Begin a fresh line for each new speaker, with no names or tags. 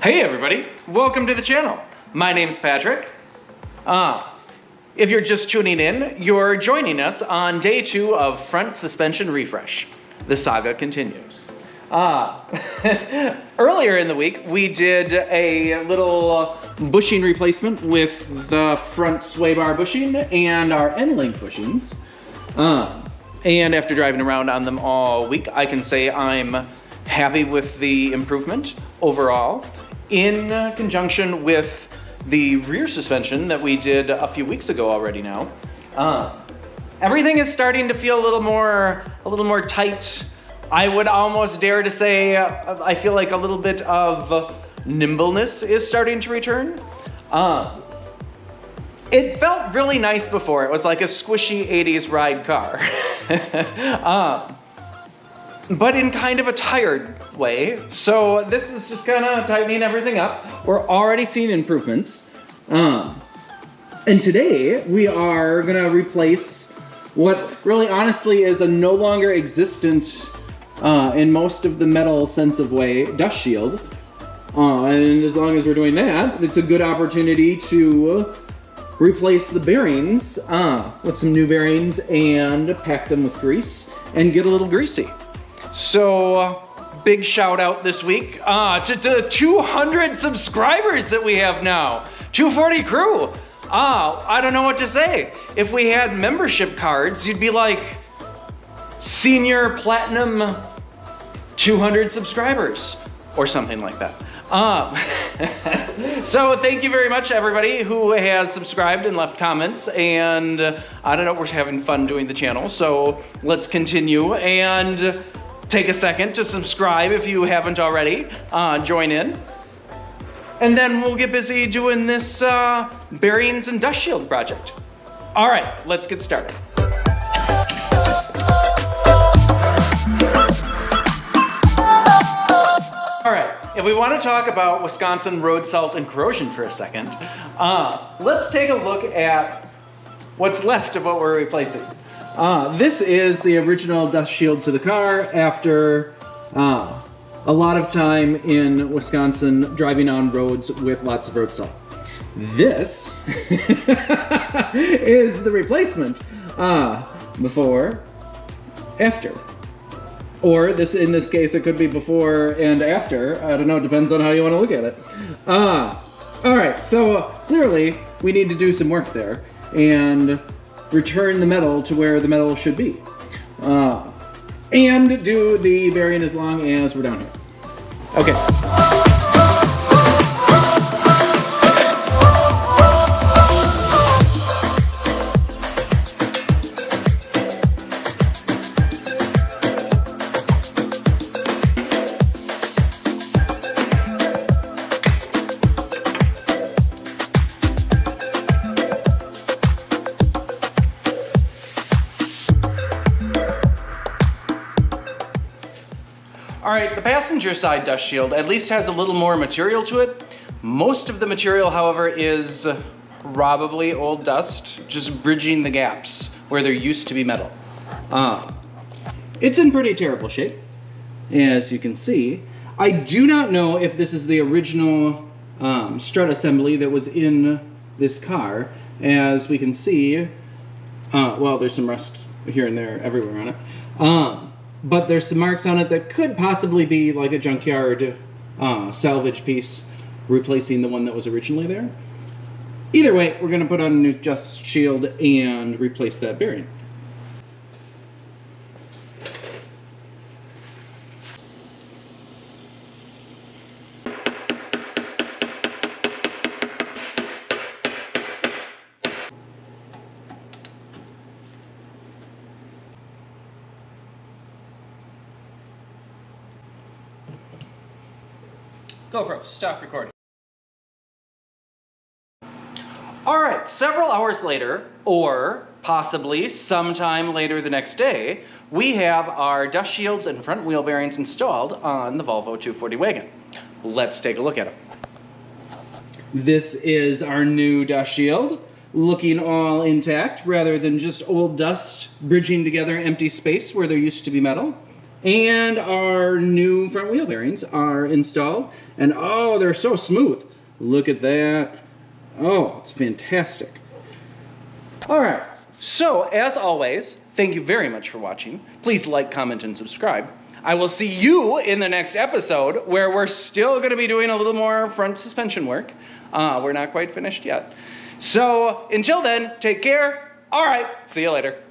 Hey everybody, welcome to the channel. My name's Patrick. If you're just tuning in, you're joining us on day 2 of front suspension refresh. The saga continues. Earlier in the week, we did a little bushing replacement with the front sway bar bushing and our end link bushings. And after driving around on them all week, I can say I'm happy with the improvement overall. In conjunction with the rear suspension that we did a few weeks ago already now, everything is starting to feel a little more tight. I would almost dare to say I feel like a little bit of nimbleness is starting to return. It felt really nice before. It was like a squishy 80s ride car. But in kind of a tired way. So this is just kind of tightening everything up. We're already seeing improvements. And today we are gonna replace what really honestly is a no longer existent, in most of the metal sense of way, dust shield. And as long as we're doing that, it's a good opportunity to replace the bearings with some new bearings and pack them with grease and get a little greasy. So, big shout out this week to the 200 subscribers that we have now. 240 crew. I don't know what to say. If we had membership cards, you'd be like senior platinum 200 subscribers or something like that. So thank you very much everybody who has subscribed and left comments, and I don't know, we're having fun doing the channel, so let's continue and take a second to subscribe if you haven't already. Join in. And then we'll get busy doing this bearings and dust shield project. All right, let's get started. All right, if we want to talk about Wisconsin road salt and corrosion for a second, let's take a look at what's left of what we're replacing. This is the original dust shield to the car after a lot of time in Wisconsin driving on roads with lots of road salt. This is the replacement before, after. Or in this case, it could be before and after. I don't know, depends on how you want to look at it. All right, so clearly we need to do some work there and return the metal to where the metal should be. And do the bearing as long as we're down here. Okay. All right, the passenger side dust shield at least has a little more material to it. Most of the material, however, is probably old dust, just bridging the gaps where there used to be metal. It's in pretty terrible shape, as you can see. I do not know if this is the original strut assembly that was in this car. As we can see, well, there's some rust here and there everywhere on it. But there's some marks on it that could possibly be like a junkyard salvage piece replacing the one that was originally there. Either way, we're gonna put on a new dust shield and replace that bearing. GoPro, stop recording. All right, several hours later, or possibly sometime later the next day, we have our dust shields and front wheel bearings installed on the Volvo 240 wagon. Let's take a look at them. This is our new dust shield, looking all intact rather than just old dust bridging together empty space where there used to be metal. And our new front wheel bearings are installed. And oh, they're so smooth. Look at that. Oh, it's fantastic. All right, so as always, thank you very much for watching. Please like, comment, and subscribe. I will see you in the next episode where we're still going to be doing a little more front suspension work. We're not quite finished yet. So until then, take care. All right, see you later.